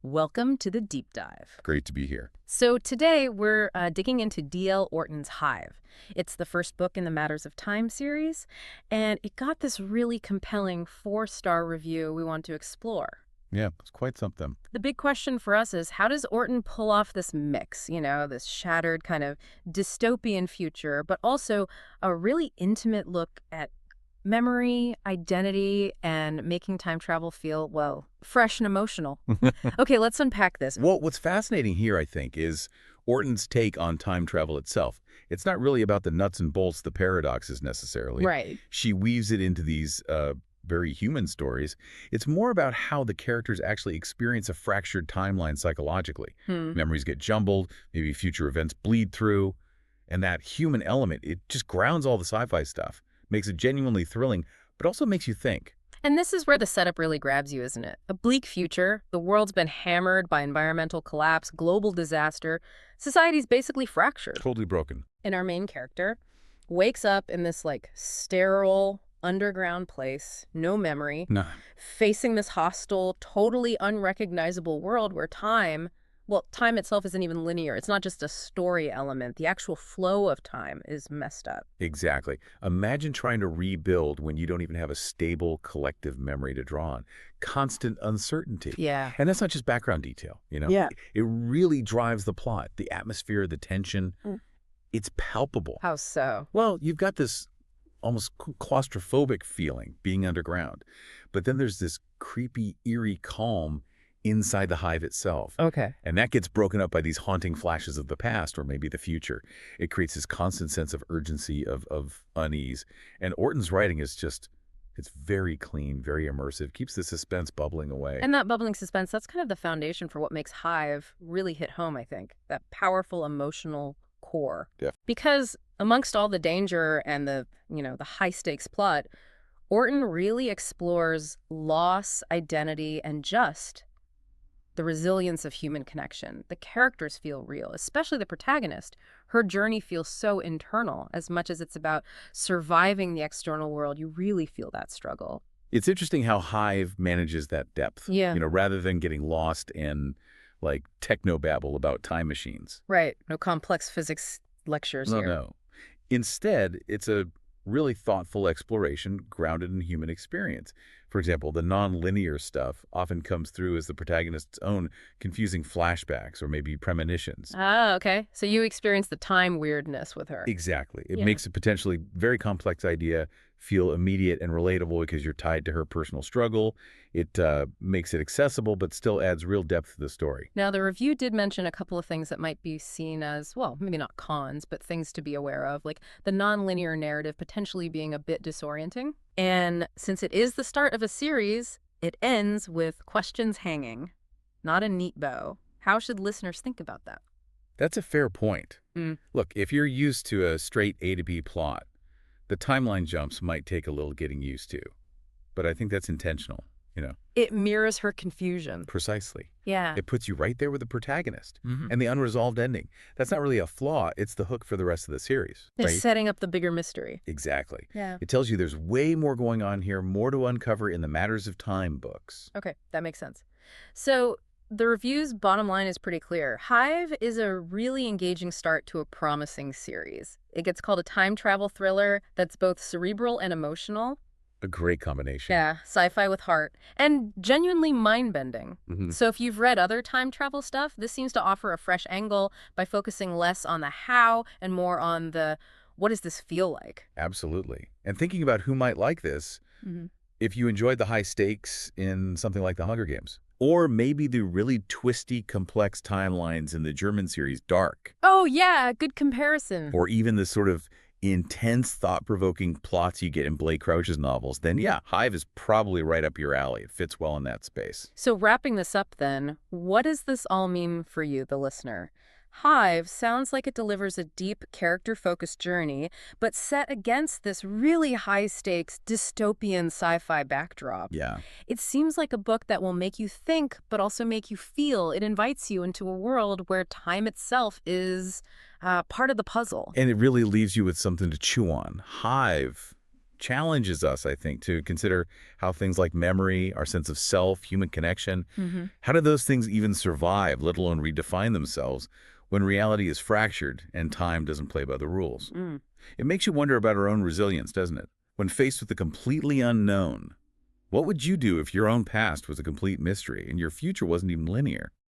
Welcome to the deep dive. Great to be here. So today we're digging into D.L. Orton's Hive. It's the first book in the Matters of Time series, and it got this really compelling 4-star review we want to explore. Yeah, it's quite something. The big question for us is, how does Orton pull off this mix, this shattered kind of dystopian future, but also a really intimate look at memory, identity, and making time travel feel, well, fresh and emotional. Okay, let's unpack this. Well, what's fascinating here, I think, is Orton's take on time travel itself. It's not really about the nuts and bolts, the paradoxes necessarily. Right. She weaves it into these very human stories. It's more about how the characters actually experience a fractured timeline psychologically. Memories get jumbled, maybe future events bleed through, and that human element, it just grounds all the sci-fi stuff. Makes it genuinely thrilling, but also makes you think. And this is where the setup really grabs you, isn't it? A bleak future, the world's been hammered by environmental collapse, global disaster, society's basically fractured. Totally broken. And our main character wakes up in this, sterile, underground place, no memory, No. facing this hostile, totally unrecognizable world where time itself isn't even linear. It's not just a story element. The actual flow of time is messed up. Exactly. Imagine trying to rebuild when you don't even have a stable collective memory to draw on. Constant uncertainty. Yeah. And that's not just background detail, Yeah. It really drives the plot, the atmosphere, the tension. It's palpable. How so? Well, you've got this almost claustrophobic feeling being underground. But then there's this creepy, eerie calm inside the hive itself. Okay. And that gets broken up by these haunting flashes of the past or maybe the future. It creates this constant sense of urgency, of unease. And Orton's writing is just, it's very clean, very immersive, keeps the suspense bubbling away. And that bubbling suspense, that's kind of the foundation for what makes Hive really hit home, I think. That powerful emotional core. Yeah. Because amongst all the danger and the high stakes plot, Orton really explores loss, identity, and just the resilience of human connection. The characters feel real, especially the protagonist. Her journey feels so internal. As much as it's about surviving the external world, you really feel that struggle. It's interesting how Hive manages that depth. Yeah. Rather than getting lost in technobabble about time machines. Right. No complex physics lectures here. No. Instead, it's a really thoughtful exploration grounded in human experience. For example, the non-linear stuff often comes through as the protagonist's own confusing flashbacks or maybe premonitions. Ah, okay. So you experience the time weirdness with her. Exactly. It Yeah. makes a potentially very complex idea feel immediate and relatable because you're tied to her personal struggle. It makes it accessible, but still adds real depth to the story. Now, the review did mention a couple of things that might be seen as, well, maybe not cons, but things to be aware of, like the nonlinear narrative potentially being a bit disorienting. And since it is the start of a series, it ends with questions hanging, not a neat bow. How should listeners think about that? That's a fair point. Mm. Look, if you're used to a straight A to B plot, the timeline jumps might take a little getting used to. But I think that's intentional, It mirrors her confusion. Precisely. Yeah. It puts you right there with the protagonist and the unresolved ending. That's not really a flaw. It's the hook for the rest of the series. They're Right? setting up the bigger mystery. Exactly. Yeah. It tells you there's way more going on here, more to uncover in the Matters of Time books. Okay, that makes sense. So the review's bottom line is pretty clear. Hive is a really engaging start to a promising series. It gets called a time travel thriller that's both cerebral and emotional. A great combination. Yeah, sci-fi with heart, and genuinely mind-bending. So if you've read other time travel stuff, this seems to offer a fresh angle by focusing less on the how and more on the what does this feel like? Absolutely. And thinking about who might like this, if you enjoyed the high stakes in something like The Hunger Games, or maybe the really twisty, complex timelines in the German series Dark, Oh yeah, good comparison. or even the sort of intense, thought-provoking plots you get in Blake Crouch's novels, then yeah, Hive is probably right up your alley. It fits well in that space. So wrapping this up then, what does this all mean for you, the listener? Hive sounds like it delivers a deep, character-focused journey, but set against this really high-stakes, dystopian sci-fi backdrop. Yeah. It seems like a book that will make you think, but also make you feel. It invites you into a world where time itself is part of the puzzle. And it really leaves you with something to chew on. Hive challenges us, I think, to consider how things like memory, our sense of self, human connection, Hmm. how do those things even survive, let alone redefine themselves, when reality is fractured and time doesn't play by the rules? Mm. It makes you wonder about our own resilience, doesn't it? When faced with the completely unknown, what would you do if your own past was a complete mystery and your future wasn't even linear?